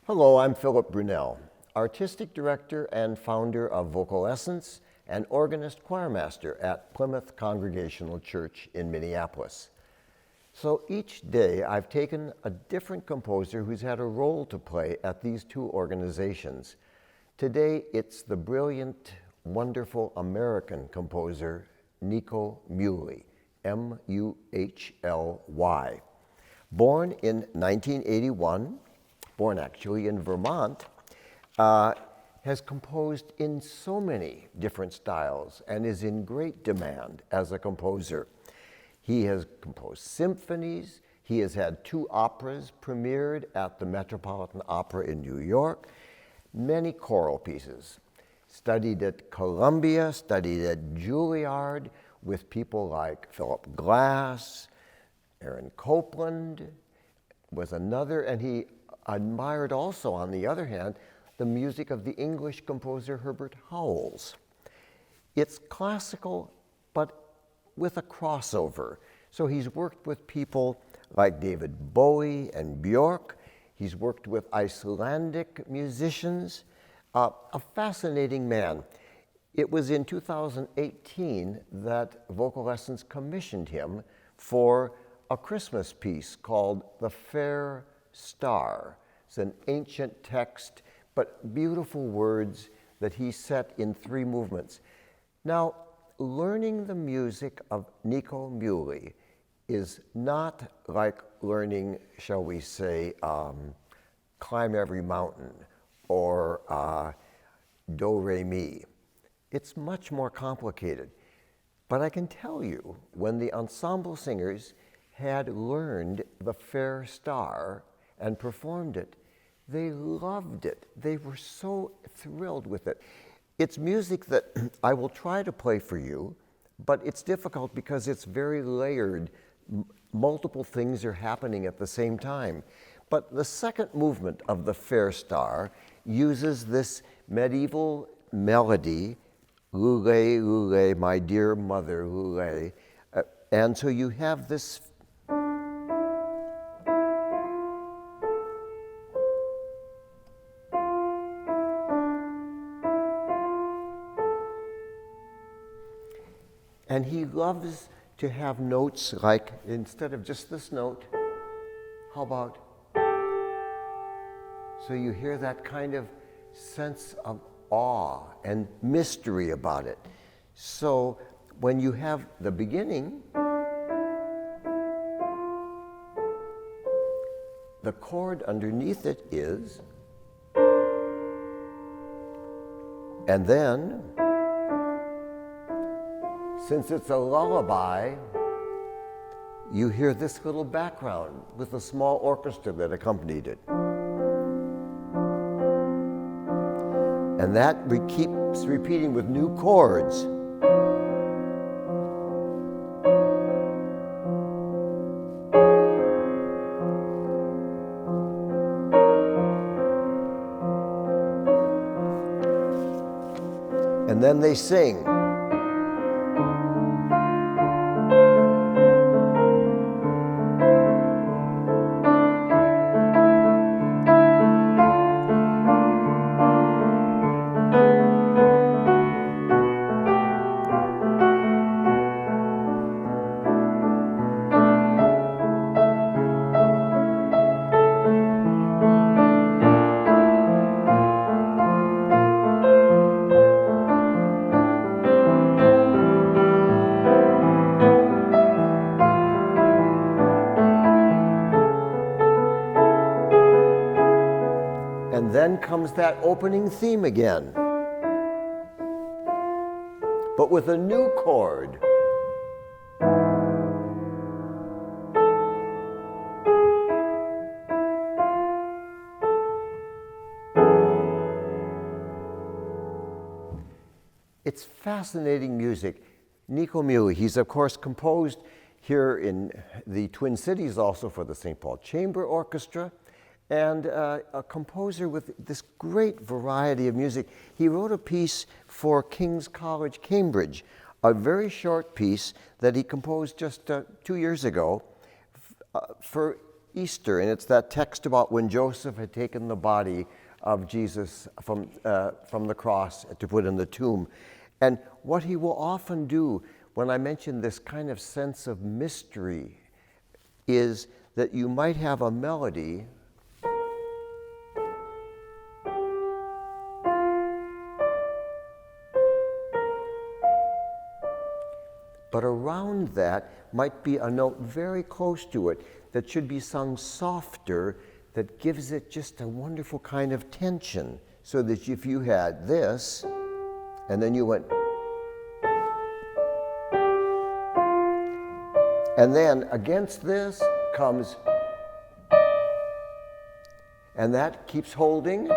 Hello, I'm Philip Brunelle, Artistic Director and founder of VocalEssence and organist choirmaster at Plymouth Congregational Church in Minneapolis. So each day I've taken a different composer who's had a role to play at these two organizations. Today it's the brilliant, wonderful American composer Nico Muhly, M-U-H-L-Y. Born in 1981, born actually in Vermont, has composed in so many different styles and is in great demand as a composer. He has composed symphonies. He has had 2 operas premiered at the Metropolitan Opera in New York, many choral pieces. Studied at Columbia, studied at Juilliard with people like Philip Glass, Aaron Copland was another, and he admired also, on the other hand, the music of the English composer Herbert Howells. It's classical, but with a crossover. So he's worked with people like David Bowie and Björk. He's worked with Icelandic musicians. A fascinating man. It was in 2018 that VocalEssence commissioned him for a Christmas piece called the Faire Starre. It's an ancient text, but beautiful words that he set in 3 movements. Now, learning the music of Nico Muhly is not like learning, shall we say, Climb Every Mountain or Do Re Mi. It's much more complicated. But I can tell you, when the ensemble singers had learned the Faire Starre and performed it, they loved it. They were so thrilled with it. It's music that I will try to play for you, but it's difficult because it's very layered. Multiple things are happening at the same time. But the second movement of the Faire Starre uses this medieval melody, Lule, Lule, my dear mother, Lule. And so you have this and he loves to have notes like, instead of just this note, how about? So you hear that kind of sense of awe and mystery about it. So when you have the beginning, the chord underneath it is, and then, since it's a lullaby, you hear this little background with a small orchestra that accompanied it. And that keeps repeating with new chords. And then they sing. And then comes that opening theme again, but with a new chord. It's fascinating music. Nico Muhly, he's of course composed here in the Twin Cities also for the St. Paul Chamber Orchestra, and a composer with this great variety of music. He wrote a piece for King's College, Cambridge, a very short piece that he composed just 2 years ago for Easter, and it's that text about when Joseph had taken the body of Jesus from the cross to put in the tomb. And what he will often do when I mention this kind of sense of mystery is that you might have a melody but around that might be a note very close to it that should be sung softer, that gives it just a wonderful kind of tension. So that if you had this, and then you went, and then against this comes, and that keeps holding.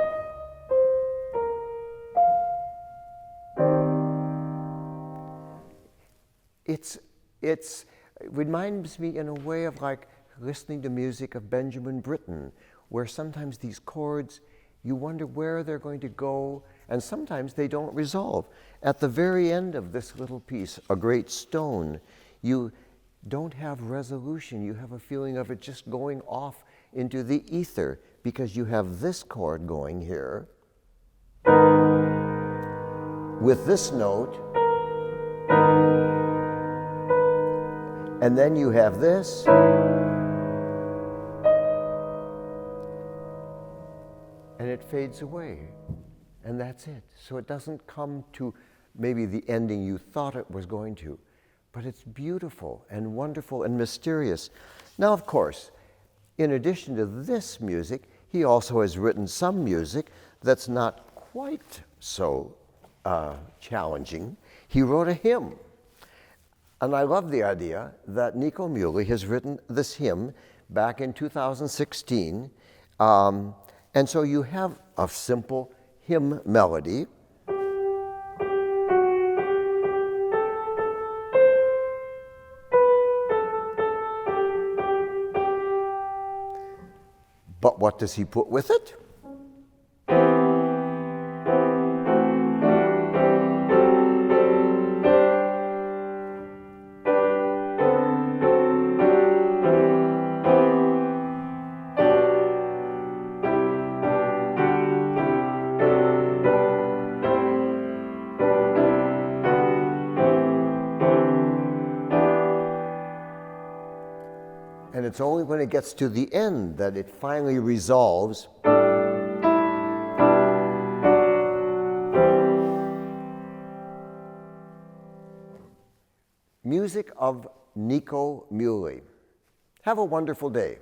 It reminds me in a way of like listening to music of Benjamin Britten, where sometimes these chords, you wonder where they're going to go, and sometimes they don't resolve. At the very end of this little piece, A Great Stone, you don't have resolution. You have a feeling of it just going off into the ether, because you have this chord going here with this note, and then you have this, and it fades away, and that's it. So it doesn't come to maybe the ending you thought it was going to, but it's beautiful and wonderful and mysterious. Now, of course, in addition to this music, he also has written some music that's not quite so challenging. He wrote a hymn. And I love the idea that Nico Muhly has written this hymn back in 2016. And so you have a simple hymn melody. But what does he put with it? And it's only when it gets to the end that it finally resolves. Music of Nico Muhly. Have a wonderful day.